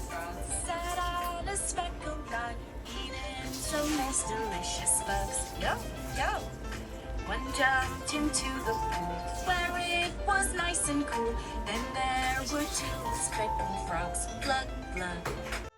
Frog sat on a speckled log, eating some nice delicious bugs. Yo, yo! One jumped into the pool where it was nice and cool. Then there were two speckled frogs. Glug, glug.